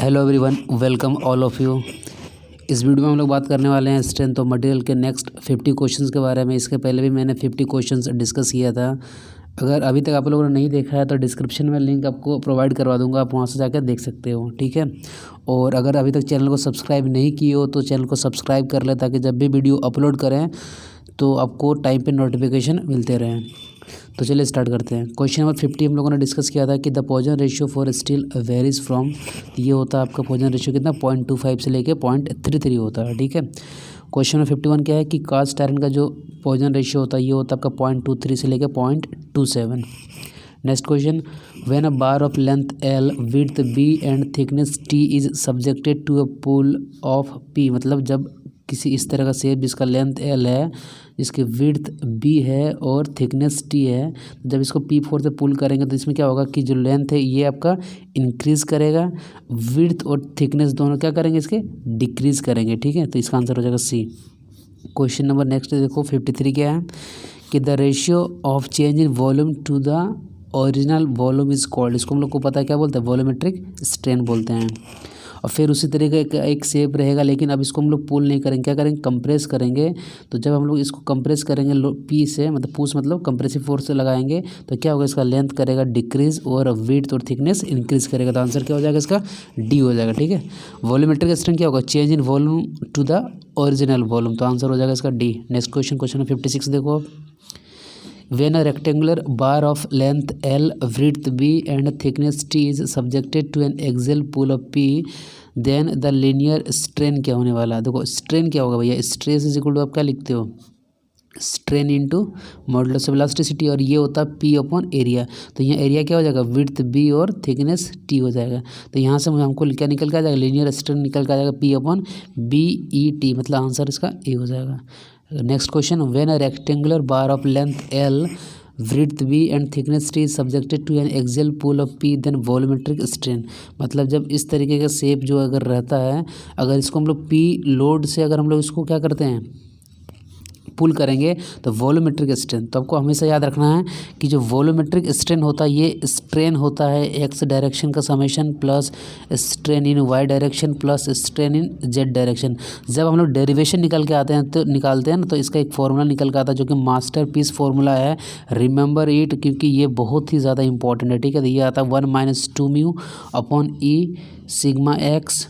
Hello everyone, welcome all of you. इस video में हम लोग बात करने वाले हैं स्ट्रेंथ ऑफ मटेरियल के नेक्स्ट 50 क्वेश्चंस के बारे में। इसके पहले भी मैंने 50 क्वेश्चंस डिस्कस किया था। अगर अभी तक आप लोगों ने नहीं देखा है तो डिस्क्रिप्शन में लिंक आपको प्रोवाइड करवा दूंगा, आप वहां से जाकर देख सकते हो, ठीक है। और अगर अभी तक चैनल को सब्सक्राइब नहीं किए हो तो चैनल को सब्सक्राइब कर ले, ताकि जब भी वीडियो अपलोड करें तो आपको टाइम पे नोटिफिकेशन मिलते रहें। तो चलिए स्टार्ट करते हैं। क्वेश्चन नंबर 50 हम लोगों ने डिस्कस किया था कि the Poisson ratio for steel varies from, ये होता है आपका पॉइजन रेशियो कितना 0.25 से लेके 0.33 होता है, ठीक है। क्वेश्चन नंबर 51 क्या है कि कास्ट आयरन का जो पॉइजन रेशियो होता है ये होता है आपका 0.23 से लेके 0.27। Next question, when a bar of length L width B and thickness T is subjected to a pull of P, मतलब जब किसी इस तरह का शेप जिसका लेंथ एल है, जिसकी विड्थ बी है और थिकनेस टी है, जब इसको P4 से पुल करेंगे तो इसमें क्या होगा कि जो लेंथ है ये आपका इंक्रीज़ करेगा, विड्थ और थिकनेस दोनों क्या करेंगे इसके डिक्रीज़ करेंगे, ठीक है। तो इसका आंसर हो जाएगा सी। क्वेश्चन नंबर नेक्स्ट देखो 53 क्या है कि the ratio of change in volume to the original volume is called, इसको हम लोग को पता है क्या बोलते हैं, वॉल्यूमेट्रिक स्ट्रेन बोलते हैं। और फिर उसी तरीके का एक शेप रहेगा, लेकिन अब इसको हम लोग पुल नहीं करेंगे, क्या करेंगे कंप्रेस करेंगे। तो जब हम लोग इसको कंप्रेस करेंगे पी से, मतलब पुश मतलब कंप्रेसिव फोर्स से लगाएंगे, तो क्या होगा इसका लेंथ करेगा डिक्रीज और विड्थ और थिकनेस इंक्रीज करेगा। तो आंसर क्या हो जाएगा इसका डी हो जाएगा, ठीक है। वॉल्यूमेट्रिक स्ट्रेन क्या होगा, change in volume to the original volume, तो आंसर हो जाएगा इसका डी। नेक्स्ट क्वेश्चन, क्वेश्चन 56 देखो। When a rectangular bar of length L, width B and thickness T is subjected to an axial pull of P, then the linear strain क्या होने वाला है। देखो स्ट्रेन क्या होगा भैया, स्ट्रेस इज इक्वल टू आप क्या लिखते हो, strain into modulus of elasticity, और ये होता है पी अपॉन एरिया। तो यहाँ एरिया क्या हो जाएगा, विड्थ बी और थिकनेस टी हो जाएगा। तो यहाँ से हमको क्या निकल के आ जाएगा, लीनियर स्ट्रेन निकल के आ जाएगा P upon B E T, मतलब आंसर इसका ए हो जाएगा। Next question, when a rectangular bar of length L, width B and thickness T subjected to an axial pull of P, then volumetric strain, मतलब जब इस तरीके का shape जो अगर रहता है, अगर इसको हम लोग पी लोड से अगर हम लोग इसको क्या करते हैं पुल करेंगे तो वॉल्यूमेट्रिक स्ट्रेन। तो आपको हमेशा याद रखना है कि जो वॉल्यूमेट्रिक स्ट्रेन होता है ये स्ट्रेन होता है एक्स डायरेक्शन का summation plus strain in Y direction plus strain in Z direction. जब हम लोग डेरिवेशन निकल के आते हैं तो निकालते हैं ना, तो इसका एक फॉर्मूला निकल के आता है जो कि मास्टर पीस फॉर्मूला है, रिमेंबर इट, क्योंकि ये बहुत ही ज़्यादा इंपॉर्टेंट है, ठीक है। तो ये आता है 1 - 2 mu upon E sigma x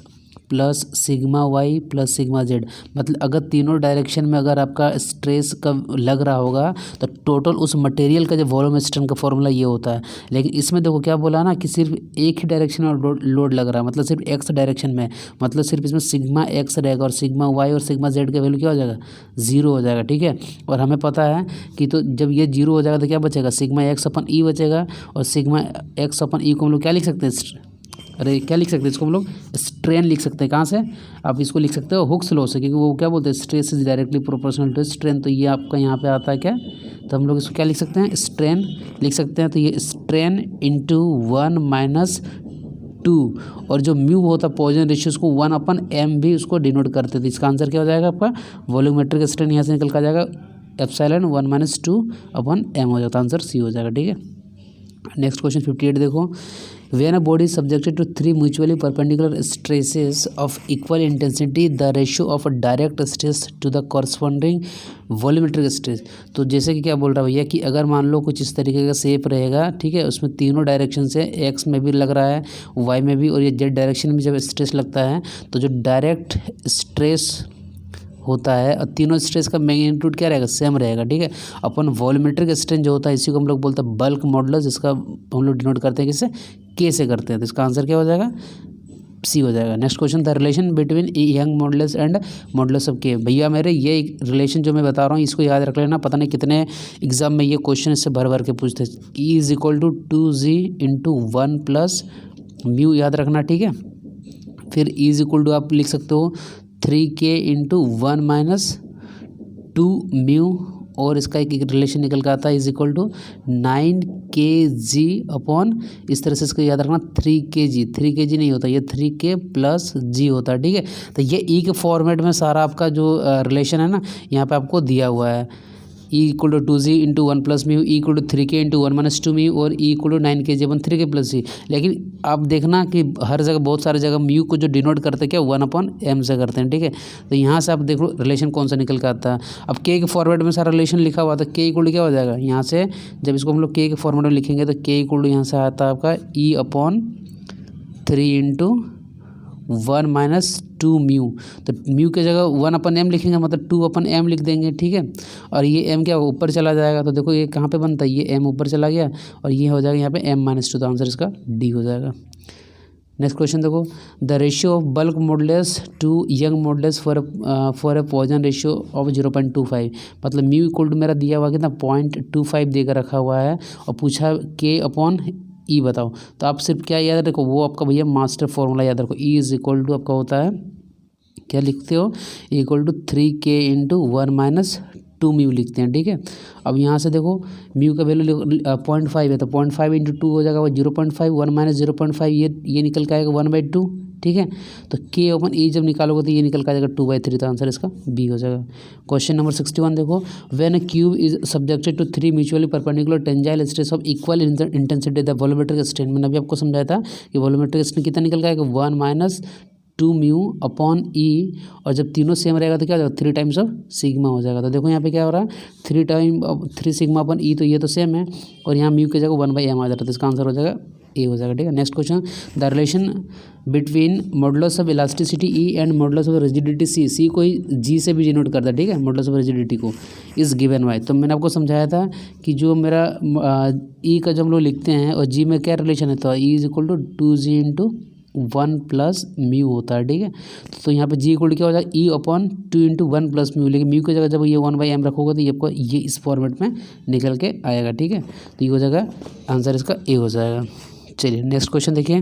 plus sigma Y plus sigma Z. मतलब अगर तीनों डायरेक्शन में अगर आपका स्ट्रेस का लग रहा होगा तो टोटल उस मटेरियल का जो वॉल्यूम स्ट्रेन का फॉर्मूला ये होता है। लेकिन इसमें देखो क्या बोला ना कि सिर्फ एक ही डायरेक्शन में लोड लग रहा है, मतलब सिर्फ एक्स डायरेक्शन में, मतलब सिर्फ इसमें सिग्मा एक्स रहेगा और सिग्मा वाई और सिग्मा जेड का वैल्यू क्या हो जाएगा, जीरो हो जाएगा, ठीक है। और हमें पता है कि तो जब ये जीरो हो जाएगा तो क्या बचेगा, सिग्मा एक्स अपन ई बचेगा, और सिग्मा एक्स अपन ई को हम लोग क्या लिख सकते हैं, अरे क्या लिख सकते हैं इसको हम लोग स्ट्रेन लिख सकते हैं। कहाँ से आप इसको लिख सकते हो, हुक्स लॉ से, क्योंकि वो क्या बोलते हैं stress is directly proportional to strain. तो ये आपका यहाँ पे आता है क्या, तो हम लोग इसको क्या लिख सकते हैं, स्ट्रेन लिख सकते हैं। तो ये स्ट्रेन इंटू 1 - 2, और जो म्यू होता है पॉइजन रेशियो उसको 1/m भी उसको डिनोट करते थे। तो इसका आंसर क्या हो जाएगा आपका वॉल्यूमेट्रिक स्ट्रेन, यहाँ से निकल कर आ जाएगा एप्सिलॉन 1 - 2/m हो जाता है, आंसर सी हो जाएगा, ठीक है। नेक्स्ट क्वेश्चन 58 देखो। When a body is subjected to 3 mutually perpendicular stresses of equal intensity, the ratio of a direct stress to the corresponding volumetric stress। तो जैसे कि क्या बोल रहा है भैया कि अगर मान लो कुछ इस तरीके का शेप रहेगा, ठीक है, उसमें तीनों डायरेक्शन से एक्स में भी लग रहा है, वाई में भी, और ये जेड डायरेक्शन में जब स्ट्रेस लगता है तो जो डायरेक्ट स्ट्रेस होता है और तीनों स्ट्रेस का मैग्नीट्यूड क्या रहेगा, सेम रहेगा, ठीक है। अपन वॉल्यूमेट्रिक स्ट्रेन जो होता है इसी को हम लोग बोलते हैं बल्क मॉडुलस, जिसका हम लोग डिनोट करते हैं किससे, के से करते हैं। तो इसका आंसर क्या हो जाएगा, सी हो जाएगा। Next question, the relation between Young modulus and modulus of के। भैया मेरे ये रिलेशन जो मैं बता रहा हूँ इसको याद रख लेना, पता नहीं कितने एग्जाम में ये क्वेश्चन इससे भर भर के पूछते हैं। E is equal to 2g into 1 plus mu, याद रखना, ठीक है। फिर E इज इक्वल टू आप लिख सकते हो 3k इंटू 1 - 2 म्यू, और इसका एक रिलेशन निकल के आता है is equal to 9kg upon, इस तरह से इसको याद रखना 3kg नहीं होता, ये 3k प्लस g होता है, ठीक है। तो ये ई के फॉर्मेट में सारा आपका जो रिलेशन है ना यहाँ पे आपको दिया हुआ है। Equal to 2g into 1 plus mu equal to 3k into 1 minus 2 mu और equal to 9kg upon 3k plus g. लेकिन आप देखना कि हर जगह बहुत सारी जगह म्यू को जो डिनोट करते हैं क्या 1/m से करते हैं, ठीक है। तो यहाँ से आप देखो रिलेशन कौन सा निकल के आता है। अब k के फॉर्मेट में सारा रिलेशन लिखा हुआ था, k इक्वल टू क्या हो जाएगा यहाँ से, जब इसको हम लोग k के फॉर्मेट में लिखेंगे तो k इक्वल टू यहाँ से आता है आपका e/3 इंटू 1 माइनस 2 म्यू। तो म्यू की जगह 1/m लिखेंगे, मतलब 2/m लिख देंगे, ठीक है। और ये m क्या ऊपर चला जाएगा, तो देखो ये कहाँ पे बनता है, ये m ऊपर चला गया और ये हो जाएगा यहाँ पे m-2, तो आंसर इसका डी हो जाएगा। नेक्स्ट क्वेश्चन देखो, the ratio of bulk modulus two young modulus for a poison ratio of 0.25, मतलब म्यू इक्वल टू मेरा दिया हुआ कितना 0.25 देकर रखा हुआ है और पूछा k/e बताओ। तो आप सिर्फ क्या याद रखो, वो आपका भैया मास्टर फॉर्मूला याद रखो, e इज इक्वल टू आपका होता है, क्या लिखते हो, equal to 3k into 1 minus 2 mu लिखते हैं, ठीक है। अब यहाँ से देखो म्यू का वैल्यू 0.5 है, तो 0.5 इंटू 2 हो जाएगा वो 0.5, 1 माइनस 0.5 ये निकल के आएगा 1/2, ठीक है। तो k/e जब निकालोगे तो ये निकल के आ जाएगा 2/3, तो आंसर इसका बी हो जाएगा। क्वेश्चन नंबर 61 देखो, when a cube is subjected to 3 mutually perpendicular tensile stress of equal intensity the volumetric strain, मैंने अभी आपको समझाया था कि वॉल्यूमेट्रिक स्ट्रेन कितना निकल के आएगा 1 माइनस 2 म्यू अपॉन ई, और जब तीनों सेम रहेगा तो क्या हो जाएगा 3 टाइम्स ऑफ सिग्मा हो जाएगा। तो देखो यहाँ पे क्या हो रहा है 3 सिग्मा अपॉन ई, तो ये तो सेम है, और यहाँ म्यू की जगह 1/m आ जाता है, तो इसका आंसर हो जाएगा ए हो जाएगा, ठीक है। Next question, the relation between modulus of elasticity E and modulus of rigidity C कोई जी से भी डिनोट करता है, ठीक है, मॉडुलस ऑफ रिजिडिटी को इज गिवन वाई। तो मैंने आपको समझाया था कि जो मेरा ई का जो हम लोग लिखते हैं और जी में क्या रिलेशन है, तो E is equal to 2g into 1 plus mu होता है, ठीक है। तो यहाँ पे जी इक्वल क्या हो जाएगा e/2 इंटू 1 प्लस म्यू, लेकिन म्यू की जगह जब ये 1/m रखोगे तो ये आपको ये इस फॉर्मेट में निकल के आएगा, ठीक है। तो ये हो जाएगा आंसर इसका ए हो जाएगा। चलिए नेक्स्ट क्वेश्चन देखिए,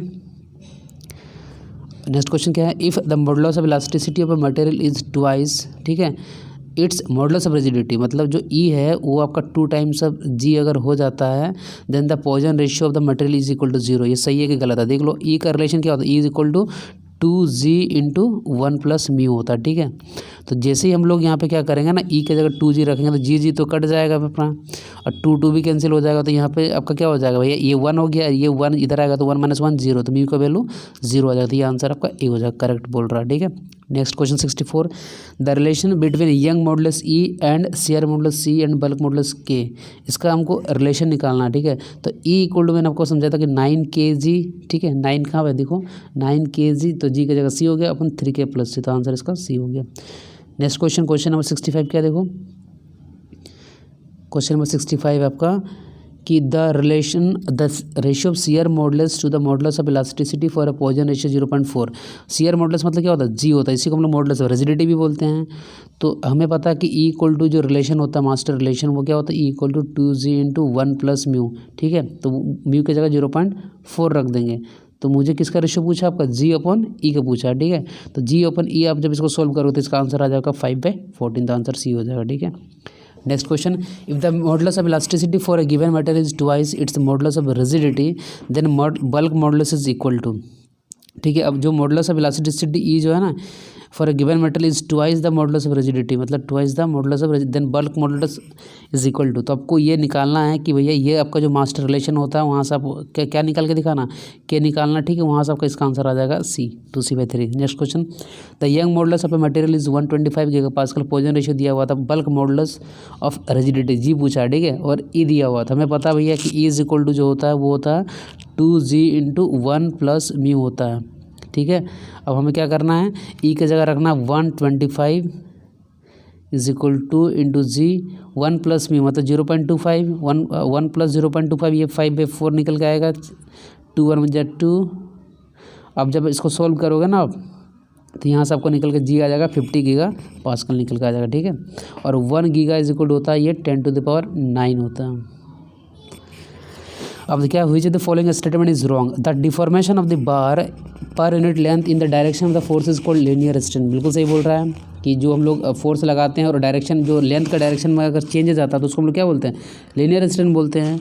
नेक्स्ट क्वेश्चन क्या है, if the modulus of elasticity of a material is twice, ठीक है, इट्स मॉडुलस ऑफ रिजिडिटी, मतलब जो ई है वो आपका 2 टाइम्स ऑफ जी अगर हो जाता है, then the Poisson ratio of the material is equal to 0। ये सही है कि गलत है, देख लो ई का रिलेशन क्या होता है, E is equal to 2g into 1 plus mu होता है, ठीक है। तो जैसे ही हम लोग यहाँ पे क्या करेंगे ना, ई की जगह 2g रखेंगे तो जी तो कट जाएगा अपना, और 2 भी कैंसिल हो जाएगा, तो यहाँ पे आपका क्या हो जाएगा भैया, ये 1 हो गया, ये 1 इधर आएगा तो 1 माइनस 1 0, तो म्यू का वैल्यू 0 आ जाता है, ये आंसर आपका ए हो जाएगा, करेक्ट बोल रहा है, ठीक है। Next question 64, the relation between Young modulus E and shear modulus C and bulk modulus K, इसका हमको रिलेशन निकालना है, ठीक है। तो ई इक्वल टू मैंने आपको समझाया था कि 9 kg, ठीक है, 9 कहाँ पे देखो 9 kg, तो जी की जगह सी हो गया अपन 3k प्लस सी, तो आंसर इसका सी हो गया। नेक्स्ट क्वेश्चन, क्वेश्चन नंबर 65 क्या देखो, क्वेश्चन नंबर 65 आपका कि the ratio of shear modulus two the modulus of elasticity for a Poisson ratio 0.4। Shear modulus मतलब क्या होता है, जी होता है, इसी को हम लोग मॉडुलस ऑफ रिजिडिटी भी बोलते हैं। तो हमें पता है कि ई इक्वल टू जो रिलेशन होता है मास्टर रिलेशन, वो क्या होता है, E equal to 2g into 1 plus mu, ठीक है। तो म्यू की जगह 0.4 रख देंगे, तो मुझे किसका रेशियो पूछा, आपका g/e का पूछा, ठीक है। तो g/e आप जब इसको सोल्व करोगे तो इसका आंसर आ जाएगा 5/14, तो आंसर सी हो जाएगा, ठीक है। Next question, if the modulus of elasticity for a given material is twice its modulus of rigidity, then bulk modulus is equal to, ठीक है। अब जो मॉडुलस ऑफ इलास्टिसिटी ई जो है ना for a given metal is twice the modulus of rigidity, मतलब twice the modulus of then bulk modulus is equal to. तो आपको ये निकालना है कि भैया ये आपका जो मास्टर रिलेशन होता है वहाँ से आप क्या निकाल के दिखाना, के निकालना, ठीक है। वहाँ से आपका इसका आंसर आ जाएगा सी 2c/3। Next question, the young modulus of a material is 125 GPa, Poisson ratio दिया हुआ था, बल्क मॉडुलस ऑफ रिजिडिटी जी पूछा, ठीक है, और ई दिया हुआ था। हमें पता भैया कि ई इज इक्वल टू जो होता है वो होता है 2g इंटू 1 प्लस म्यू होता है, ठीक है। अब हमें क्या करना है, ई की जगह रखना 125 is equal to into G 1 plus mu, मतलब 0.25, 1 प्लस 0.25, ये 5/4 निकल के आएगा, 2 1 = 2। अब जब इसको सोल्व करोगे ना आप, तो यहाँ से आपको निकल के जी आ जाएगा 50 GPa निकल के आ जाएगा, ठीक है। और 1 गीगा इज इक्वल होता है ये 10⁹ होता है। अब क्या, which the following statement is wrong, the deformation of the bar per unit length in the direction of the force is called linear strain. बिल्कुल सही बोल रहा है कि जो हम लोग फोर्स लगाते हैं और डायरेक्शन जो लेंथ का डायरेक्शन में अगर चेंज हो जाता है तो उसको हम लोग क्या बोलते हैं, लीनियर स्ट्रेन बोलते हैं।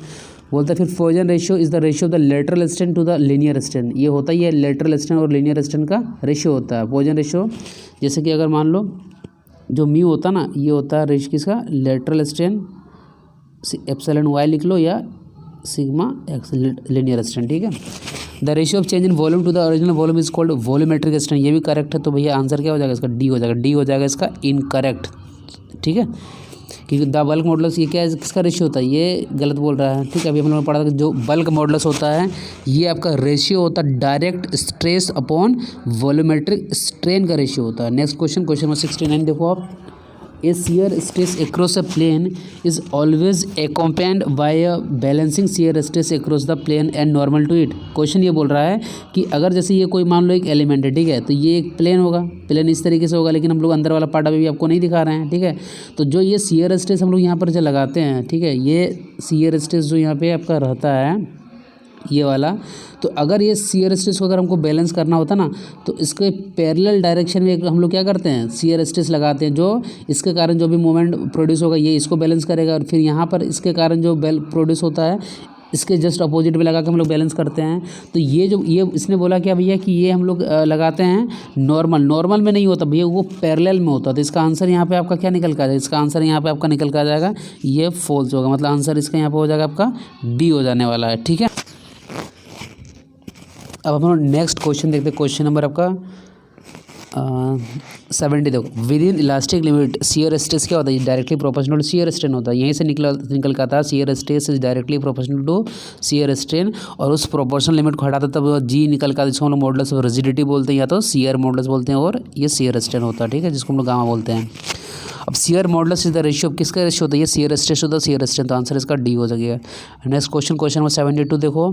बोलते हैं फिर Poisson ratio is the ratio of the lateral strain to the linear strain, ये होता है ये लेटरल स्ट्रेन और लीनियर स्ट्रेन का रेशियो होता है। पॉइजन रेशियो जैसे कि अगर मान लो जो म्यू होता है ना, ये होता है रेशियो किसका, लेटरल स्ट्रेन एप्सिलॉन वाई लिख लो या सिग्मा एक्स लीनियर स्ट्रेन, ठीक है। The ratio of change in volume to the original volume is called volumetric strain, ये भी करेक्ट है। तो भैया आंसर क्या हो जाएगा इसका, डी हो जाएगा। डी हो जाएगा इसका इनकरेक्ट, ठीक है, क्योंकि द बल्क मॉडुलस ये क्या है, किसका रेशियो होता है, ये गलत बोल रहा है, ठीक है। अभी हम लोगों ने पढ़ा था कि जो बल्क मॉडुलस होता है ये आपका रेशियो होता है direct stress upon volumetric strain का रेशियो होता है। नेक्स्ट क्वेश्चन, क्वेश्चन नंबर 69 देखो आप। A shear stress across a plane is always accompanied by a balancing shear stress across the plane and normal to it। Question ये बोल रहा है कि अगर जैसे ये कोई मान लो एक एलिमेंट है, ठीक है, तो ये एक प्लेन होगा, प्लेन इस तरीके से होगा, लेकिन हम लोग अंदर वाला पार्ट अभी भी आपको नहीं दिखा रहे हैं, ठीक है। तो जो ये शियर स्ट्रेस हम लोग यहाँ पर जो लगाते हैं, ठीक है, ये शियर स्ट्रेस जो यहाँ पे आपका रहता है ये वाला, तो अगर ये शियर स्ट्रेस को अगर हमको बैलेंस करना होता ना, तो इसके पैरेलल डायरेक्शन में हम लोग क्या करते हैं, शियर स्ट्रेस लगाते हैं, जो इसके कारण जो भी मोमेंट प्रोड्यूस होगा ये इसको बैलेंस करेगा, और फिर यहाँ पर इसके कारण जो प्रोड्यूस होता है इसके जस्ट अपोजिट में लगा के हम लोग बैलेंस करते हैं। तो ये इसने बोला क्या भैया कि ये हम लोग लगाते हैं नॉर्मल में नहीं होता भैया, वो पैरेलल में होता। तो इसका आंसर यहाँ पे आपका क्या निकल कर आ जाएगा, इसका आंसर यहाँ पे आपका निकल कर आ जाएगा ये फॉल्स होगा, मतलब आंसर इसका यहाँ पे हो जाएगा आपका डी हो जाने वाला है, ठीक है। अब हम लोग नेक्स्ट क्वेश्चन देखते हैं, क्वेश्चन नंबर आपका 70 देखो। Within elastic limit shear stress क्या होता है, directly proportional to shear strain होता है। यहीं से निकल का था shear stress is directly proportional to shear strain, और उस प्रोपोर्शनल लिमिट को हटाते तब जी निकल का, जिसको हम लोग मॉडुलस ऑफ रिजिडिटी बोलते हैं या तो शियर मॉडुलस बोलते हैं, और ये शियर स्ट्रेन होता है, ठीक है, जिसको हम लोग गामा बोलते हैं। अब shear modulus is the ratio, किसका रेशियो होता है, ये शियर स्ट्रेस होता है, शियर स्ट्रेन, तो आंसर इसका डी हो जाएगा। नेक्स्ट क्वेश्चन, क्वेश्चन नंबर 72 देखो।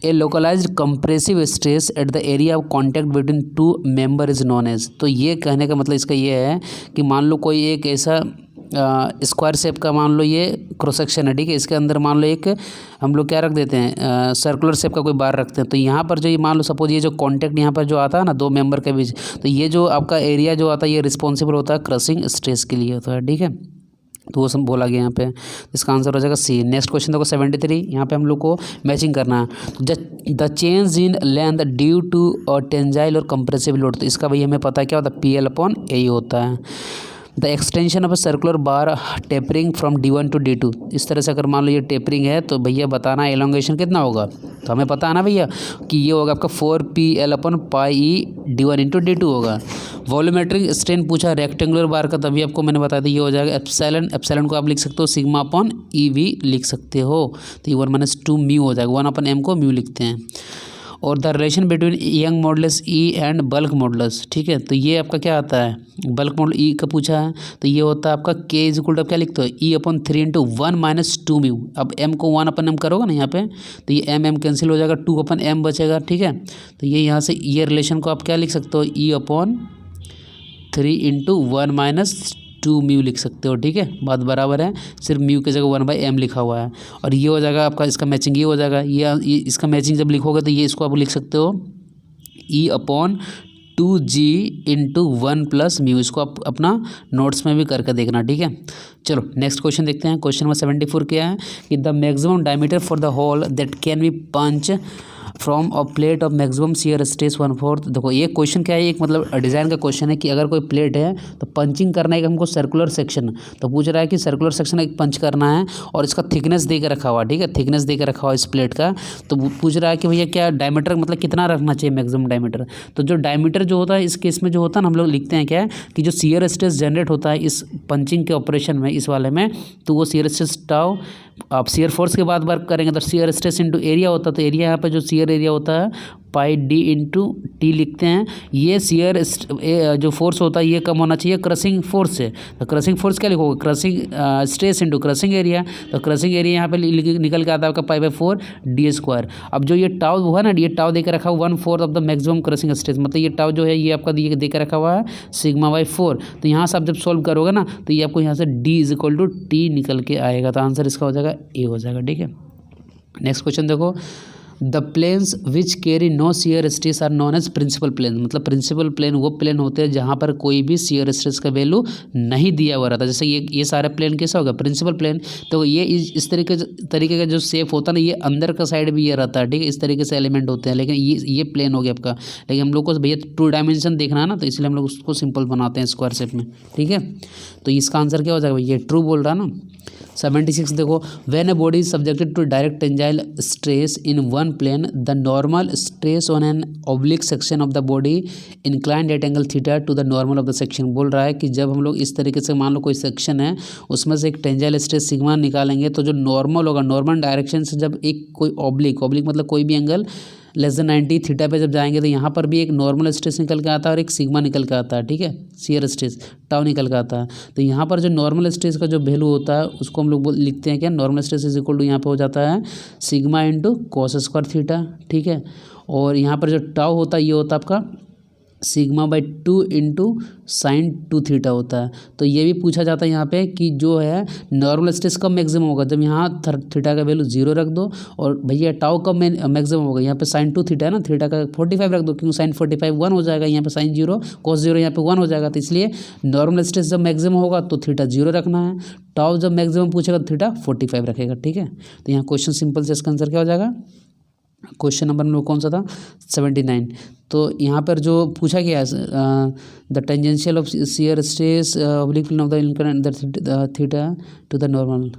A localized compressive stress at the area of contact between two member is known as. तो ये कहने का मतलब इसका ये है कि मान लो कोई एक ऐसा स्क्वायर शेप का मान लो ये क्रॉस सेक्शन है, ठीक है, इसके अंदर मान लो एक हम लोग क्या रख देते हैं, सर्कुलर शेप का कोई बार रखते हैं। तो यहाँ पर जो ये मान लो सपोज ये जो कॉन्टैक्ट यहाँ पर जो आता है ना दो मेंबर के बीच, तो ये जो आपका एरिया जो आता है ये रिस्पॉन्सिबल होता है क्रशिंग स्ट्रेस के लिए होता है, ठीक है। तो वो सब बोला गया यहाँ पे, इसका आंसर हो जाएगा सी। नेक्स्ट क्वेश्चन देखो 73, यहाँ पे हम लोग को मैचिंग करना है। The change in length due to tensile और कंप्रेसिव लोड, तो इसका भाई हमें पता है क्या होता है, PL/A होता है। The extension of a circular bar tapering from D1 to D2, इस तरह से अगर मान लो ये टेपरिंग है तो भैया बताना एलोंगेशन कितना होगा, तो हमें पता है ना भैया कि ये होगा आपका 4PL/πE D1 इंटू D2 होगा। वॉल्यूमेट्रिक स्ट्रेन पूछा रेक्टेंगुलर बार का, तभी आपको मैंने बताया था ये हो जाएगा एप्सिलॉन को आप लिख सकते हो सिग्मा/EV लिख सकते हो, तो ये 1 - 2 म्यू हो जाएगा, 1/m को म्यू लिखते हैं। और the relation between Young modulus E and bulk modulus, ठीक है, तो ये आपका क्या आता है, बल्क मॉडुलस E का पूछा है, तो ये होता है आपका K = आप क्या लिखते हो, E/3 × 1 - 2 म्यू। अब m को 1/m करोगे ना यहाँ पे, तो ये m कैंसिल हो जाएगा, 2/m बचेगा, ठीक है। तो ये यहाँ से ये रिलेशन को आप क्या लिख सकते हो, E/3 × 1 - 2 म्यू लिख सकते हो, ठीक है, बात बराबर है, सिर्फ म्यू की जगह 1/m लिखा हुआ है। और ये हो जाएगा आपका, इसका मैचिंग ये हो जाएगा, ये इसका मैचिंग जब लिखोगे तो ये इसको आप लिख सकते हो E/2G × 1 + म्यू, इसको आप अपना नोट्स में भी करके देखना, ठीक है। चलो नेक्स्ट क्वेश्चन देखते हैं, क्वेश्चन नंबर 74 क्या है कि the maximum diameter for the hole that can be punch from a plate of maximum shear stress 1/4। देखो ये क्वेश्चन क्या है, एक मतलब डिज़ाइन का क्वेश्चन है कि अगर कोई प्लेट है तो पंचिंग करना है हमको सर्कुलर सेक्शन, तो पूछ रहा है कि सर्कुलर सेक्शन एक पंच करना है और इसका थिकनेस दे के रखा हुआ, ठीक है, थिकनेस दे के रखा हुआ इस प्लेट का। तो पूछ रहा है कि भैया क्या डायमीटर मतलब कितना रखना चाहिए मैक्सिमम डायमीटर। तो जो डायमीटर जो होता है इस केस में जो होता है ना, हम लोग लिखते हैं क्या कि जो शियर स्ट्रेस जनरेट होता है इस पंचिंग के ऑपरेशन में, इस वाले में, तो वो शियर स्ट्रेस टाउ, आप शियर फोर्स के बाद वर्क करेंगे तो शियर स्ट्रेस इंटू एरिया होता है, तो एरिया यहाँ पे जो शियर एरिया होता है πD × T लिखते हैं। ये शियर जो फोर्स होता है ये कम होना चाहिए क्रशिंग फोर्स से, तो क्रशिंग फोर्स क्या लिखोगे, crushing stress into crushing area, तो क्रशिंग एरिया यहाँ पे निकल के आता है आपका π/4 D²। अब जो ये टाउ हुआ ना, ये टाउ देकर रखा हुआ 1/4 of the maximum crushing stress, मतलब ये टाउ जो है ये आपका देकर रखा हुआ है σ/4। तो यहाँ से आप जब सॉल्व करोगे ना तो ये आपको यहाँ से D = T निकल के आएगा, तो आंसर इसका हो जाएगा ए हो जाएगा, ठीक है। नेक्स्ट क्वेश्चन देखो, the planes which carry no shear stress are known as principal plane, मतलब प्रिंसिपल प्लेन वो प्लेन होते हैं जहाँ पर कोई भी शियर स्ट्रेस का वैल्यू नहीं दिया हुआ रहता। जैसे ये सारे प्लेन कैसा होगा, प्रिंसिपल प्लेन, तो ये इस तरीके का जो शेप होता है ना, ये अंदर का साइड भी ये रहता है, ठीक है, इस तरीके से एलिमेंट होते हैं, लेकिन ये प्लेन हो गया आपका। लेकिन हम लोग को भैया 2 डायमेंशन देखना है ना, तो इसलिए हम लोग उसको सिंपल बनाते हैं स्क्वायर शेप में, ठीक है। तो इसका आंसर क्या हो जाएगा, ये ट्रू बोल रहा है ना, 76 देखो, when a body is subjected to direct tensile stress in one plane the normal stress on an oblique section of the body inclined at angle theta to the normal of the section. बोल रहा है कि जब हम लोग इस तरीके से मान लो कोई सेक्शन है उसमें से एक टेंजाइल स्ट्रेस सिग्मा निकालेंगे तो जो नॉर्मल होगा, नॉर्मल डायरेक्शन से जब एक कोई ऑब्लिक मतलब कोई भी एंगल लेस देन 90 थीटा पे जब जाएंगे तो यहाँ पर भी एक नॉर्मल स्ट्रेस निकल के आता है और एक सिग्मा निकल के आता है, ठीक है, शियर स्ट्रेस टाउ निकल के आता है। तो यहाँ पर जो नॉर्मल स्ट्रेस का जो वैल्यू होता है उसको हम लोग लिखते हैं क्या, normal stress is equal to यहाँ पे हो जाता है sigma into cos square theta, ठीक है। और यहाँ पर जो टाउ होता है ये होता है आपका sigma by 2 into sign 2 theta होता है। तो ये भी पूछा जाता है यहाँ पे कि जो है नॉर्मल स्ट्रेस कब मैक्सिमम होगा, जब यहाँ थीटा का वैल्यू 0 रख दो, और भैया टाउ कब मैक्सिमम होगा, यहाँ पे साइन 2 थीटा है ना, थीटा का 45 रख दो क्योंकि साइन 45 1 हो जाएगा, यहाँ पे साइन 0 कॉस 0 यहाँ पे 1 हो जाएगा। तो इसलिए नॉर्मल स्ट्रेस जब मैक्सिमम होगा तो थीटा 0 रखना है, टाउ जब मैक्सिमम पूछेगा तो थीटा 45 रखेगा, ठीक है। तो यहाँ क्वेश्चन सिंपल से इसका आंसर क्या हो जाएगा, क्वेश्चन नंबर में कौन सा था 79। तो यहाँ पर जो पूछा गया the tangential of shear stress oblique plane of the inclined theta to the normal.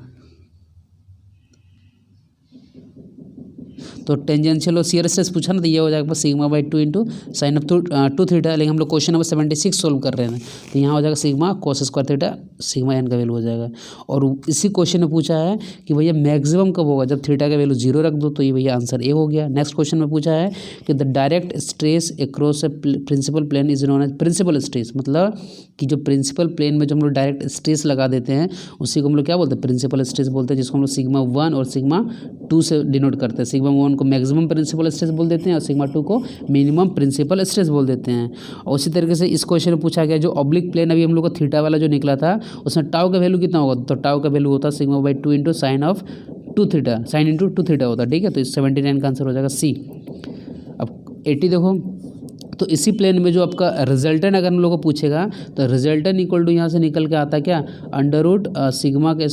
तो टेंजेंशियल और शियर स्ट्रेस पूछा ना, तो ये हो जाएगा sigma by 2 into sine of 2 theta. लेकिन हम लोग क्वेश्चन नंबर 76 सोल्व कर रहे हैं, तो यहाँ हो जाएगा sigma cos square theta, sigma n का वैल्यू हो जाएगा। और इसी क्वेश्चन में पूछा है कि भैया मैक्सिमम कब होगा, जब थीटा का वैल्यू 0 रख दो, तो ये भैया आंसर ए हो गया। नेक्स्ट क्वेश्चन में पूछा है कि the direct stress across a principal plane is known as principal stress, मतलब कि जो प्रिंसिपल प्लेन में जो हम लोग डायरेक्ट स्ट्रेस लगा देते हैं उसी को हम लोग क्या बोलते हैं, प्रिंसिपल स्ट्रेस बोलते हैं, जिसको हम लोग सिग्मा 1 और सिग्मा 2 से डिनोट करते हैं। सिग्मा 1 को मैक्सिमम प्रिंसिपल स्ट्रेस बोल देते हैं और सिग्मा 2 को मिनिमम प्रिंसिपल स्ट्रेस बोल देते हैं। और उसी तरीके से इस क्वेश्चन में पूछा गया जो ऑब्लिक प्लेन अभी हम लोग को थीटा वाला जो निकला था उसमें टाउ का वैल्यू कितना होगा, तो टाउ का वैल्यू होता है sigma by 2 into sine of 2 theta, sine into 2 theta होता है, ठीक है। तो इस 79 का आंसर हो जाएगा सी। अब 80 देखो, तो इसी प्लेन में जो आपका रिजल्टेंट अगर हम लोग को पूछेगा तो रिजल्टेंट इक्वल टू यहाँ से निकल के आता है क्या, अंडर रूट सिग्मा के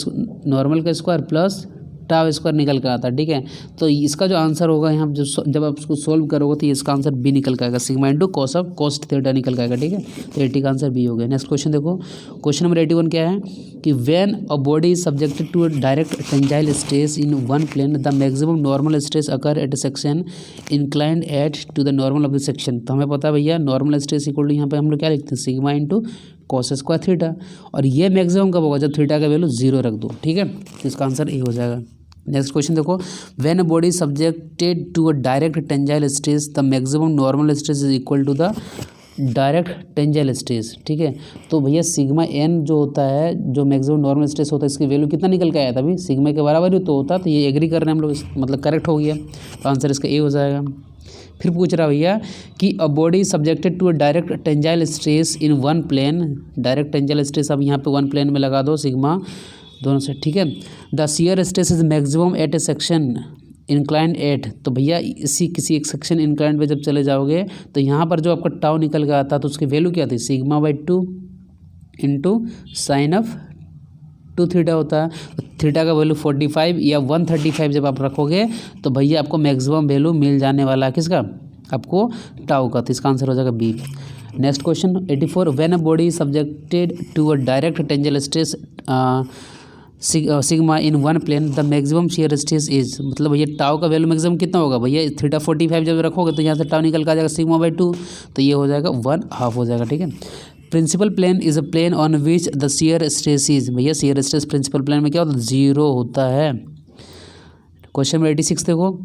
नॉर्मल का स्क्वायर प्लस टाउ स्क्वायर निकल के आता है, ठीक है। तो इसका जो आंसर होगा यहाँ जो जब आप उसको सोल्व करोगे तो इसका आंसर बी निकल के आएगा, sigma into cos of cos theta निकल के आएगा, ठीक है। तो 80 का आंसर बी हो गया। नेक्स्ट क्वेश्चन देखो, क्वेश्चन नंबर 81 क्या है कि when a body is subjected to a direct tensile stress in one plane the maximum normal stress occur at a section inclined at to the normal of the section. तो हमें पता है भैया normal stress equal to यहाँ पे हम लोग क्या लिखते हैं, sigma into cos square theta, और ये मैक्सिमम कब होगा, जब थीटा का वैल्यू 0 रख दो, ठीक है। तो इसका आंसर ए हो जाएगा। नेक्स्ट क्वेश्चन देखो, when a body subjected to a direct tensile stress the maximum normal stress is equal to the direct tensile stress, ठीक है। तो भैया सिग्मा एन जो होता है, जो मैक्सिमम नॉर्मल स्ट्रेस होता है, इसकी वैल्यू कितना निकल के आया था अभी, सिग्मा के बराबर ही तो होता, तो ये एग्री कर रहे हैं हम लोग, मतलब करेक्ट हो गया, तो आंसर इसका ए हो जाएगा। फिर पूछ रहा भैया कि a body subjected to a direct tensile stress in one plane, direct tensile stress अब यहाँ पे वन प्लेन में लगा दो सिग्मा दोनों से, ठीक है। The shear stress is maximum at a section inclined at, तो भैया इसी किसी एक सेक्शन इंक्लाइंड पे जब चले जाओगे तो यहाँ पर जो आपका टाउ निकल के आता है तो उसकी वैल्यू क्या थी, sigma by 2 into sine of 2 theta होता है। तो थीटा का वैल्यू 45 या 135 जब आप रखोगे तो भैया आपको मैक्सिमम वैल्यू मिल जाने वाला है, किसका, आपको टाउ का। तो इसका आंसर हो जाएगा B. Next question 84, when a body subjected to a direct tensile stress sigma in one plane the maximum shear stress is, मतलब भैया टाउ का वैल्यू मैक्सिमम कितना होगा, भैया थीटा 45 जब रखोगे तो यहाँ से टाउ निकल के आ जाएगा सिग्मा बाई 2, तो ये हो जाएगा 1/2 हो जाएगा, ठीक है। Principal plane is a plane on which the shear stress is, भैया शियर स्ट्रेस प्रिंसिपल प्लेन में क्या होता है, 0 होता है। क्वेश्चन नंबर 86 देखो,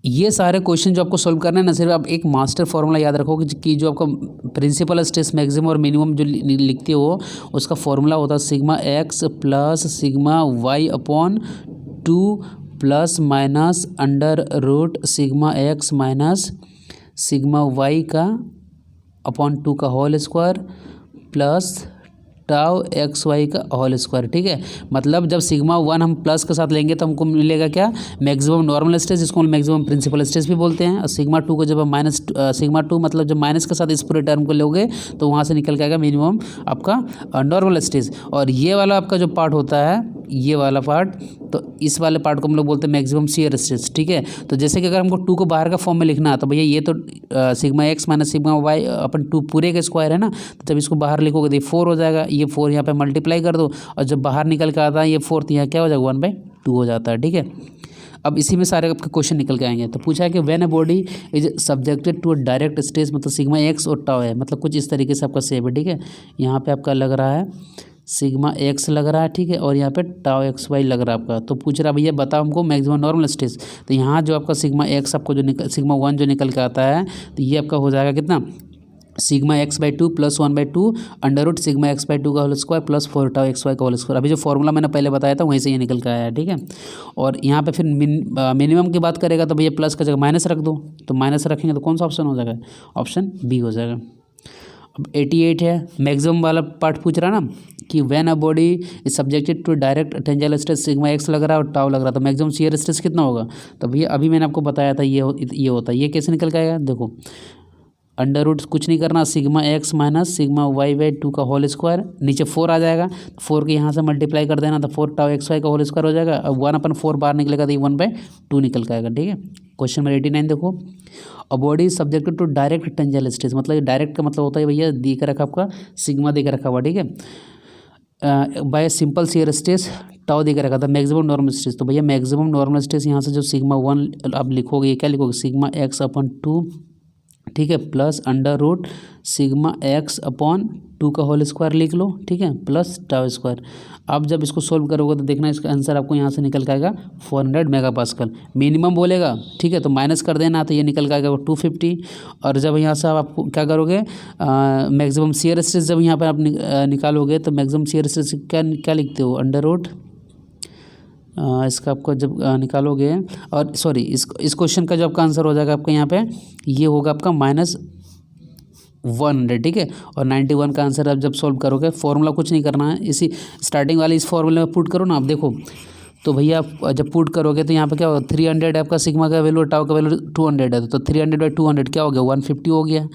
ये सारे क्वेश्चन जो आपको सोल्व करना है ना, सिर्फ आप एक मास्टर फॉर्मूला याद रखोगे कि जो आपका प्रिंसिपल स्ट्रेस मैक्सिमम और मिनिमम जो लिखते हो उसका फॉर्मूला होता है sigma x plus sigma y upon 2 plus minus under root sigma x minus sigma y का अपॉन 2 का whole square plus tau x y का होल स्क्वायर, ठीक है। मतलब जब सिग्मा 1 हम प्लस के साथ लेंगे तो हमको मिलेगा क्या, मैक्सिमम नॉर्मल स्ट्रेस, जिसको हम मैक्सिमम प्रिंसिपल स्ट्रेस भी बोलते हैं। और सिग्मा 2 को जब हम माइनस सिग्मा 2 मतलब जब माइनस के साथ इस पूरे टर्म को लोगे तो वहाँ से निकल के आएगा मिनिमम आपका नॉर्मल स्ट्रेस। और ये वाला आपका जो पार्ट होता है ये वाला पार्ट, तो इस वाले पार्ट को हम लोग बोलते हैं मैक्सिमम शियर स्ट्रेस। ठीक है, तो जैसे कि अगर हमको 2 को बाहर का फॉर्म में लिखना है तो भैया ये तो sigma x minus sigma y upon 2 पूरे का स्क्वायर है ना, तो जब इसको बाहर लिखोगे तो ये 4 हो जाएगा, ये 4 यहाँ पे मल्टीप्लाई कर दो और जब बाहर निकल के आता है ये 4 तो यहाँ क्या हो जाएगा 1/2 हो जाता है। ठीक है, अब इसी में सारे आपके क्वेश्चन निकल के आएंगे। तो पूछा है कि when a body is subjected to a direct stress, मतलब सिग्मा एक्स और टाउ है, मतलब कुछ इस तरीके से आपका सेव है। ठीक है, यहाँ पे आपका लग रहा है सिग्मा एक्स लग रहा है, ठीक है, और यहाँ पे टाउ एक्स वाई लग रहा है आपका। तो पूछ रहा भैया बताओ हमको मैक्सिमम नॉर्मल स्ट्रेस, तो यहाँ जो आपका सिग्मा एक्स आपको जो सिग्मा 1 जो निकल के आता है तो ये आपका हो जाएगा कितना, sigma x/2 + 1/2 under root sigma x/2 का whole square plus 4 tau x y का होल स्क्वायर। अभी जो फॉर्मूला मैंने पहले बताया था वहीं से ये निकल के आया है। ठीक है, और यहाँ पे फिर मिनिमम की बात करेगा तो भैया प्लस का जगह माइनस रख दो, तो माइनस रखेंगे तो कौन सा ऑप्शन हो जाएगा, ऑप्शन बी हो जाएगा। अब 88 है, मैक्सिमम वाला पार्ट पूछ रहा ना कि when a body is subjected to direct tangential stress, sigma x लग रहा है और टाउ लग रहा है, तो मैक्सिमम शियर स्ट्रेस कितना होगा, तो भैया अभी मैंने आपको बताया था ये होता है। ये कैसे निकल के आएगा, देखो अंडर रूट कुछ नहीं करना, sigma x minus sigma y/2 का होल स्क्वायर, नीचे 4 आ जाएगा, 4 के यहाँ से मल्टीप्लाई कर देना तो 4 टाउ एक्स वाई का होल स्क्वायर हो जाएगा। अब 1/4 बाहर निकलेगा तो ये 1/2 निकल के आएगा। ठीक है, क्वेश्चन नंबर 89 देखो, a body subjected to direct tangential stress, मतलब डायरेक्ट का मतलब होता है भैया दे के रखा आपका सिग्मा दे के रखा हुआ। ठीक है, by simple shear stress tau दे के रखा था मैक्सिमम नॉर्मल स्ट्रेस, तो भैया मैक्सिमम नॉर्मल स्ट्रेस यहाँ से जो सिग्मा 1 आप लिखोगे ये क्या लिखोगे, सिग्मा x/2, ठीक है, plus under root sigma x/2 का होल स्क्वायर लिख लो। ठीक है, प्लस टाउ स्क्वायर। अब जब इसको सोल्व करोगे तो देखना इसका आंसर आपको यहाँ से निकल के आएगा 400 मेगापास्कल। मिनिमम बोलेगा, ठीक है, तो माइनस कर देना तो ये निकल के आएगा 250। और जब यहाँ से आपको क्या करोगे, मैक्सिमम शियर स्ट्रेस जब यहाँ पर आप निकालोगे तो मैक्सिमम शियर स्ट्रेस क्या लिखते हो, अंडर रूट इसका आपको जब निकालोगे, और सॉरी इस क्वेश्चन का जो आपका आंसर हो जाएगा आपका यहाँ पे ये होगा आपका -100। ठीक है, और 91 का आंसर आप जब सॉल्व करोगे, फॉर्मूला कुछ नहीं करना है, इसी स्टार्टिंग वाले इस फॉर्मूले में पुट करो ना। आप देखो तो भैया आप जब पुट करोगे तो यहाँ पे क्या होगा, 300 आपका सिग्मा का वैल्यू, टाउ का वैल्यू 200 है, तो 300/200 क्या हो गया, 150 हो गया,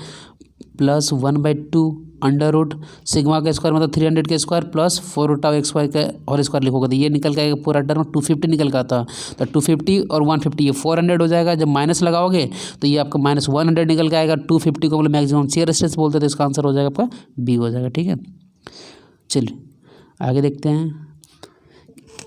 प्लस 1/2 अंडर रूट सिग्मा का स्क्वायर मतलब 300 के square plus 4 tau x y का और स्क्वायर लिखोगे तो ये निकल के आएगा पूरा टर्म 250 निकल के आता। तो 250 और 150 ये 400 हो जाएगा। जब माइनस लगाओगे तो ये आपका -100 निकल के आएगा। 250 को मतलब मैक्सिमम शियर स्ट्रेस बोलते हैं, तो इसका आंसर हो जाएगा आपका बी हो जाएगा। ठीक है, चलिए आगे देखते हैं।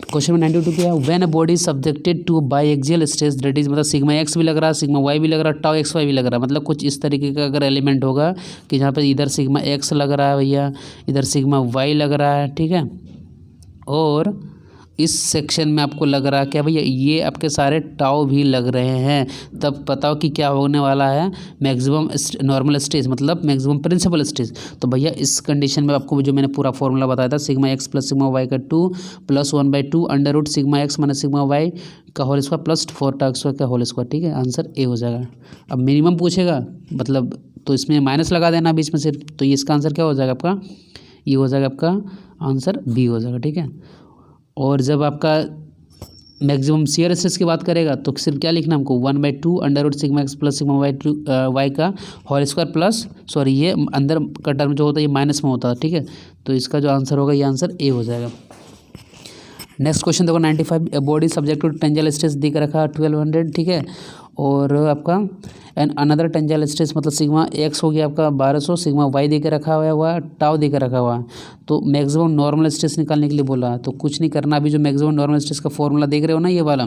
क्वेश्चन में 92 क्या है, when a body subjected two by axial stress that is, मतलब सिग्मा एक्स भी लग रहा है, सिग्मा वाई भी लग रहा है, टाउ एक्स वाई भी लग रहा है, मतलब कुछ इस तरीके का अगर एलिमेंट होगा कि जहाँ पे इधर सिग्मा एक्स लग रहा है भैया, इधर सिग्मा वाई लग रहा है, ठीक है, और इस सेक्शन में आपको लग रहा है क्या भैया ये आपके सारे टाउ भी लग रहे हैं, तब बताओ कि क्या होने वाला है, मैक्सिमम नॉर्मल स्ट्रेस मतलब मैक्सिमम प्रिंसिपल स्ट्रेस। तो भैया इस कंडीशन में आपको जो मैंने पूरा फॉर्मूला बताया था, sigma x plus sigma y का 2 + 1/2 under root sigma x minus sigma y का whole square plus 4 tau x y का होल स्क्वायर। ठीक है, आंसर ए हो जाएगा। अब मिनिमम पूछेगा मतलब तो इसमें माइनस लगा देना बीच में सिर्फ, तो ये इसका आंसर क्या हो जाएगा आपका, ये हो जाएगा आपका आंसर बी हो जाएगा। ठीक है, और जब आपका मैक्सिमम शियर स्ट्रेस की बात करेगा तो सिर्फ क्या लिखना हमको, 1/2 under root sigma x plus sigma y का होल स्क्वायर प्लस सॉरी ये अंदर का टर्म जो होता है ये माइनस में होता है। ठीक है, तो इसका जो आंसर होगा ये आंसर ए हो जाएगा। नेक्स्ट क्वेश्चन देखो 95, body subject to tangential stress दिख रखा 1200। ठीक है, और आपका एंड अनदर टेंजेंशियल स्ट्रेस मतलब सिग्मा एक्स हो गया आपका 1200, सिग्मा वाई दे के रखा हुआ है, टाउ दे के रखा हुआ है, तो मैक्सिमम नॉर्मल स्ट्रेस निकालने के लिए बोला है। तो कुछ नहीं करना, अभी जो मैक्सिमम नॉर्मल स्ट्रेस का फॉर्मूला देख रहे हो ना ये वाला,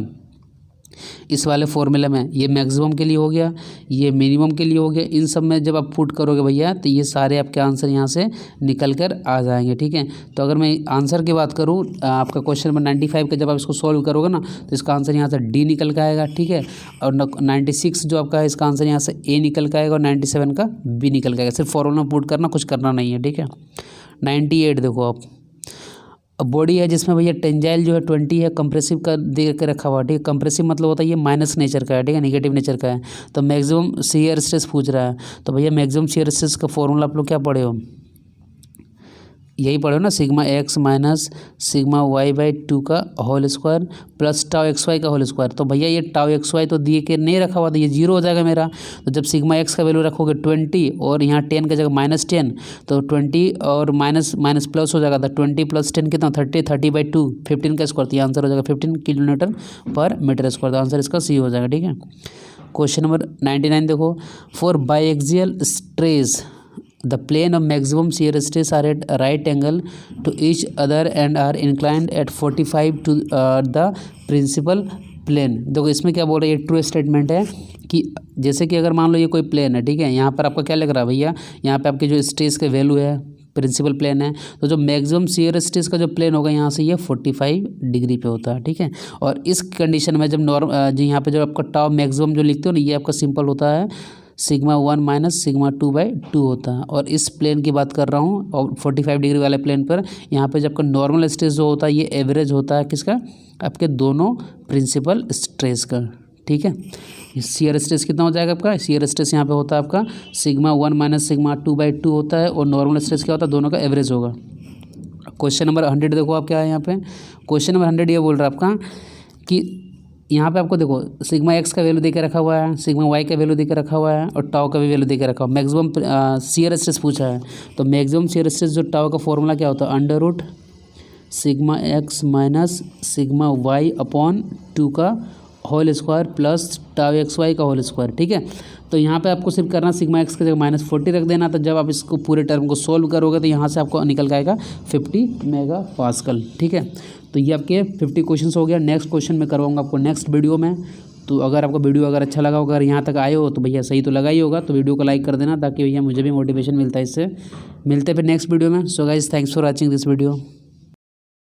इस वाले फॉर्मूले में ये मैक्सिमम के लिए हो गया, ये मिनिमम के लिए हो गया, इन सब में जब आप पुट करोगे भैया तो ये सारे आपके आंसर यहाँ से निकल कर आ जाएंगे। ठीक है, तो अगर मैं आंसर की बात करूँ आपका क्वेश्चन नंबर 95 का, जब आप इसको सॉल्व करोगे ना तो इसका आंसर यहाँ से डी निकल के आएगा। ठीक है, और 96 जो आपका है इसका आंसर यहाँ से ए निकल के आएगा और 97 का बी निकल के आएगा। सिर्फ फॉर्मूला में पुट करना, कुछ करना नहीं है। ठीक है, 98 देखो आप, बॉडी है जिसमें भैया टेंजाइल जो है 20 है, कंप्रेसिव का दे के रखा हुआ। ठीक है, कंप्रेसिव मतलब होता है ये माइनस नेचर का है, ठीक है, नेगेटिव नेचर का है। तो मैक्सिमम शियर स्ट्रेस पूछ रहा है, तो भैया मैक्सिमम शियर स्ट्रेस का फॉर्मूला आप लोग क्या पढ़े हो, यही पढ़ो ना, sigma x minus sigma y by 2 का whole square plus tau x y का होल स्क्वायर। तो भैया ये टाउ एक्स वाई तो दिए के नहीं रखा हुआ था, ये जीरो हो जाएगा मेरा। तो जब सिग्मा एक्स का वैल्यू रखोगे 20 और यहाँ 10 की जगह -10, तो 20 और माइनस माइनस प्लस हो जाएगा। तो 20 + 10 कितना 30, 30/2 15 का स्क्वायर। तो ये आंसर हो जाएगा 15 किलोमीटर पर मीटर स्क्वायर। तो आंसर इसका सी हो जाएगा। ठीक है, क्वेश्चन नंबर 99 देखो, for biaxial stress the plane of maximum shear stress are at a right angle to each other and are inclined at 45 to the principal plane। देखो इसमें क्या बोल रहा है, ये ट्रू स्टेटमेंट है कि जैसे कि अगर मान लो ये कोई प्लेन है, ठीक है, यहाँ पर आपका क्या लग रहा है भैया, यहाँ पे आपके जो स्ट्रेस के वैल्यू है प्रिंसिपल प्लेन है, तो जो मैक्सिमम शियर स्ट्रेस का जो प्लेन होगा यहाँ से ये 45 डिग्री पे होता है। ठीक है, और इस कंडीशन में जब जो यहाँ पे जो आपका टाउ मैक्सिमम जो लिखते हो ना, ये आपका सिंपल होता है सिग्मा 1 माइनस सिग्मा 2/2 होता है। और इस प्लेन की बात कर रहा हूँ, और 45 डिग्री वाले प्लेन पर यहाँ पे जब आपका नॉर्मल स्ट्रेस जो होता है ये एवरेज होता है किसका, आपके दोनों प्रिंसिपल स्ट्रेस का। ठीक है, शियर स्ट्रेस कितना हो जाएगा आपका, शियर स्ट्रेस यहाँ पे होता है आपका सिग्मा 1 माइनस सिग्मा 2/2 होता है, और नॉर्मल स्ट्रेस क्या होता है, दोनों का एवरेज होगा। क्वेश्चन नंबर 100 देखो आप क्या है यहाँ पे, क्वेश्चन नंबर 100 ये बोल रहा है आपका कि यहाँ पे आपको देखो सिग्मा एक्स का वैल्यू देके रखा हुआ है, सिग्मा वाई का वैल्यू देके रखा हुआ है, और टाउ का भी वैल्यू देके रखा हुआ है। मैक्सिमम शियर स्ट्रेस पूछा है, तो मैक्सिमम शियर स्ट्रेस जो टाउ का फॉर्मूला क्या होता है, under root sigma x minus sigma y upon 2 का whole square plus tau x y का होल स्क्वायर। ठीक है, तो यहाँ पे आपको सिर्फ करना सिग्मा एक्स की जगह -40 रख देना। तो जब आप इसको पूरे टर्म को सोल्व करोगे तो यहाँ से आपको निकल के आएगा 50 मेगापास्कल। ठीक है, तो ये आपके 50 क्वेश्चन हो गया। नेक्स्ट क्वेश्चन मैं करवाऊंगा आपको नेक्स्ट वीडियो में। तो अगर आपको वीडियो अगर अच्छा लगा होगा, अगर यहाँ तक आए हो तो भैया सही तो लगा ही होगा, तो वीडियो को लाइक कर देना ताकि भैया मुझे भी मोटिवेशन मिलता है इससे। मिलते हैं फिर नेक्स्ट वीडियो में। So guys thanks for watching this video.